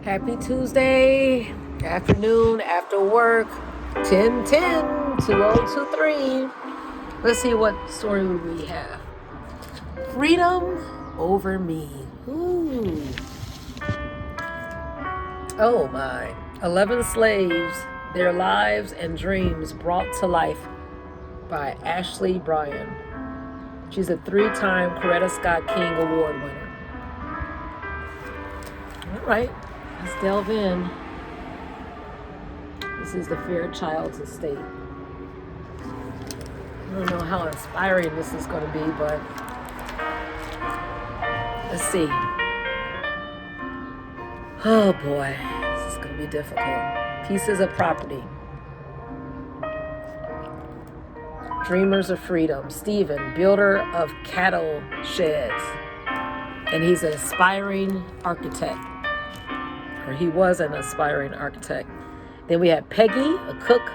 Happy Tuesday afternoon after work, 10-10-2023. Let's see what story we have. Freedom over me. Ooh. Oh my. 11 Slaves, Their Lives and Dreams Brought to Life by Ashley Bryan. She's a 3-time Coretta Scott King Award winner. All right, let's delve in. This is the Fairchild's estate. I don't know how inspiring this is going to be, but let's see. Oh boy, this is going to be difficult. Pieces of property. Dreamers of freedom. Stephen, builder of cattle sheds. And he's an aspiring architect. Or he was an aspiring architect. Then we had Peggy, a cook.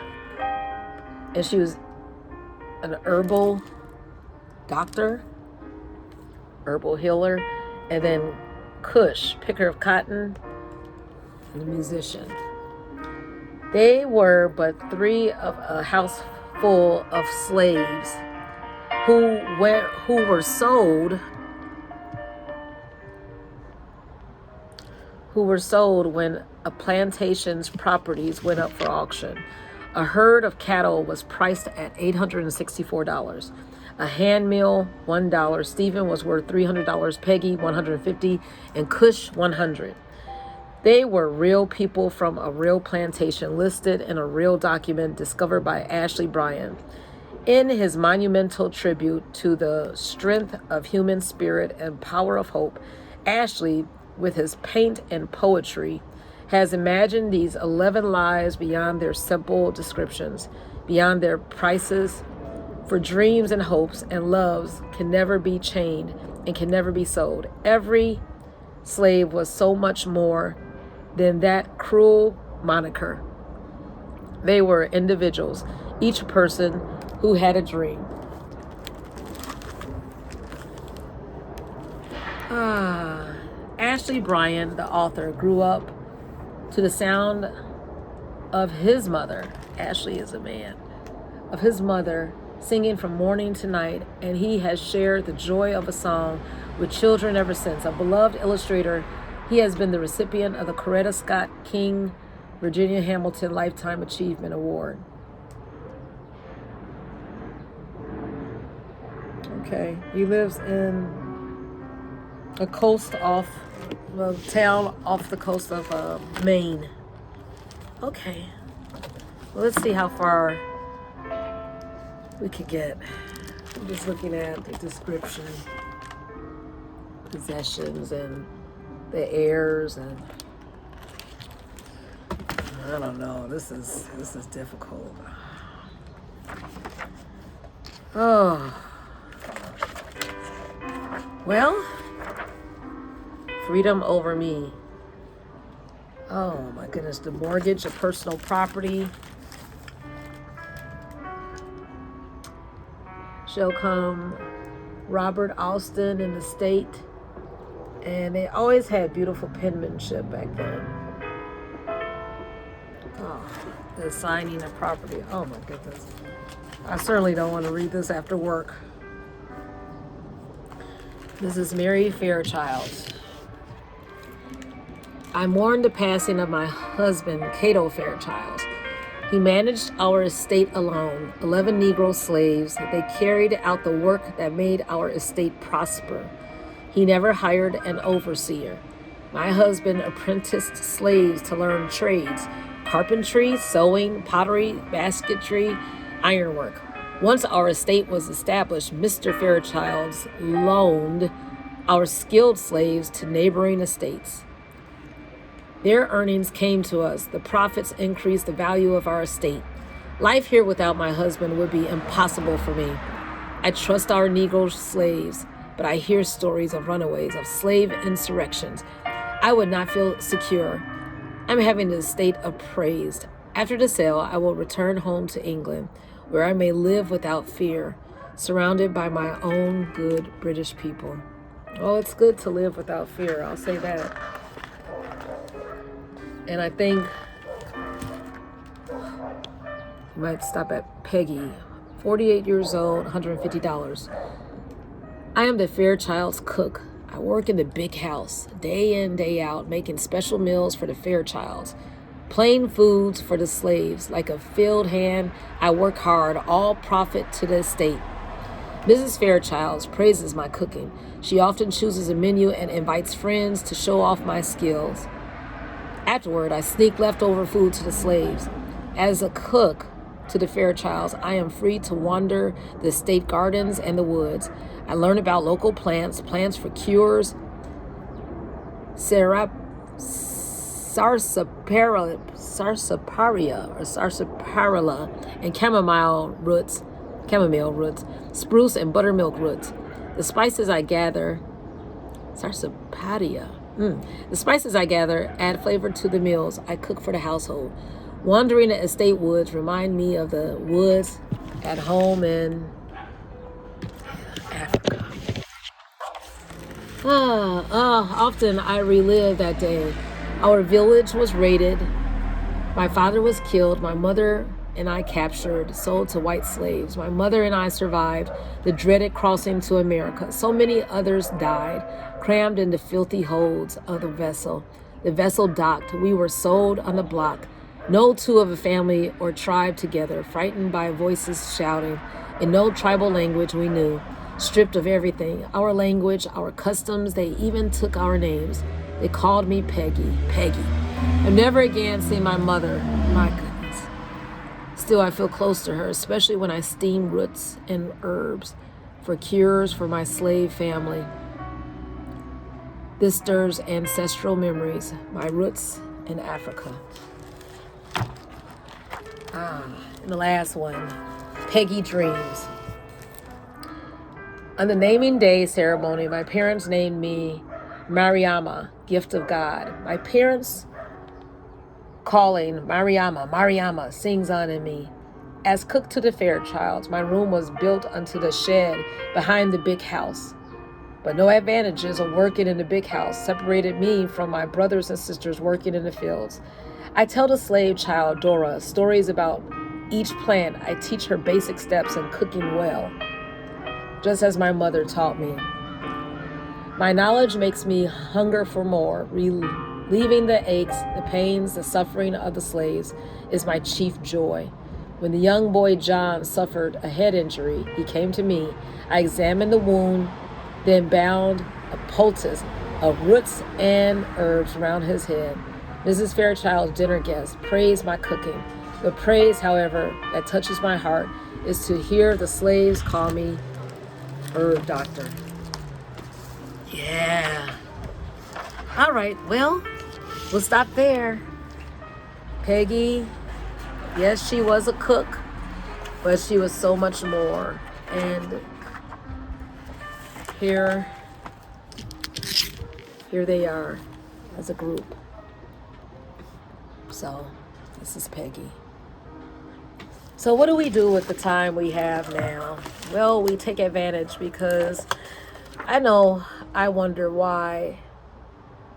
And she was an herbal doctor, herbal healer. And then Cush, picker of cotton, and a musician. They were but 3 of a house full of slaves who were sold when a plantation's properties went up for auction. A herd of cattle was priced at $864. A hand mill, $1. Stephen was worth $300. Peggy, $150, and Cush, $100. They were real people from a real plantation, listed in a real document discovered by Ashley Bryan. In his monumental tribute to the strength of human spirit and power of hope, Ashley, with his paint and poetry, has imagined these 11 lives beyond their simple descriptions, beyond their prices, for dreams and hopes and loves can never be chained and can never be sold. Every slave was so much more than that cruel moniker. They were individuals, each person who had a dream. Ashley Bryan, the author, grew up to the sound of his mother, Ashley is a man, of his mother singing from morning to night, and he has shared the joy of a song with children ever since. A beloved illustrator, he has been the recipient of the Coretta Scott King Virginia Hamilton Lifetime Achievement Award. Okay, he lives in a town off the coast of Maine. Okay, well, let's see how far we could get. I'm just looking at the description, possessions, and the heirs, and I don't know. This is difficult. Oh, well, freedom over me. Oh my goodness, the mortgage of personal property shall come Robert Alston in the state. And they always had beautiful penmanship back then. Oh, the signing of property. Oh my goodness. I certainly don't want to read this after work. This is Mary Fairchild. I mourn the passing of my husband, Cato Fairchild. He managed our estate alone, 11 Negro slaves. They carried out the work that made our estate prosper. He never hired an overseer. My husband apprenticed slaves to learn trades: carpentry, sewing, pottery, basketry, ironwork. Once our estate was established, Mr. Fairchild loaned our skilled slaves to neighboring estates. Their earnings came to us. The profits increased the value of our estate. Life here without my husband would be impossible for me. I trust our Negro slaves, but I hear stories of runaways, of slave insurrections. I would not feel secure. I'm having the estate appraised. After the sale, I will return home to England, where I may live without fear, surrounded by my own good British people. Oh, it's good to live without fear, I'll say that. And I think you might stop at Peggy, 48 years old, $150. I am the Fairchild's cook. I work in the big house, day in, day out, making special meals for the Fairchilds. Plain foods for the slaves. Like a field hand, I work hard, all profit to the estate. Mrs. Fairchild praises my cooking. She often chooses a menu and invites friends to show off my skills. Afterward, I sneak leftover food to the slaves. As a cook to the Fairchilds, I am free to wander the estate gardens and the woods. I learn about local plants for cures, sarsaparilla, and chamomile roots, spruce and buttermilk roots. The spices I gather, The spices I gather add flavor to the meals I cook for the household. Wandering the estate woods remind me of the woods at home in Africa. Often I relive that day. Our village was raided. My father was killed. My mother and I captured, sold to white slaves. My mother and I survived the dreaded crossing to America. So many others died, crammed in the filthy holds of the vessel. The vessel docked. We were sold on the block. No two of a family or tribe together, frightened by voices shouting. In no tribal language we knew, stripped of everything, our language, our customs. They even took our names. They called me Peggy. I've never again seen my mother. My goodness. Still, I feel close to her, especially when I steam roots and herbs for cures for my slave family. This stirs ancestral memories, my roots in Africa. And the last one, Peggy Dreams. On the naming day ceremony, my parents named me Mariama, gift of God. My parents calling Mariama sings on in me. As cook to the Fairchilds, my room was built onto the shed behind the big house. But no advantages of working in the big house separated me from my brothers and sisters working in the fields. I tell the slave child, Dora, stories about each plant. I teach her basic steps in cooking well, just as my mother taught me. My knowledge makes me hunger for more. Relieving the aches, the pains, the suffering of the slaves is my chief joy. When the young boy John suffered a head injury, he came to me. I examined the wound, then bound a poultice of roots and herbs around his head. Mrs. Fairchild's dinner guests praised my cooking. The praise, however, that touches my heart is to hear the slaves call me herb doctor. Yeah. All right, well, we'll stop there. Peggy, yes, she was a cook, but she was so much more. And here they are as a group. So this is Peggy. So what do we do with the time we have now? Well, we take advantage, because I wonder, why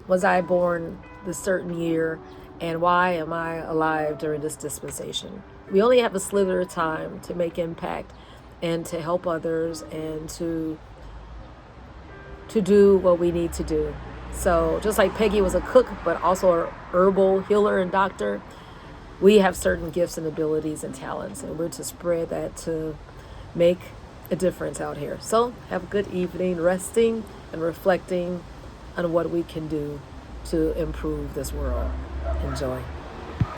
was I born this certain year, and why am I alive during this dispensation? We only have a slither of time to make impact and to help others and to do what we need to do. So just like Peggy was a cook, but also a herbal healer and doctor, we have certain gifts and abilities and talents, and we're to spread that to make a difference out here. So have a good evening, resting and reflecting on what we can do to improve this world. Enjoy.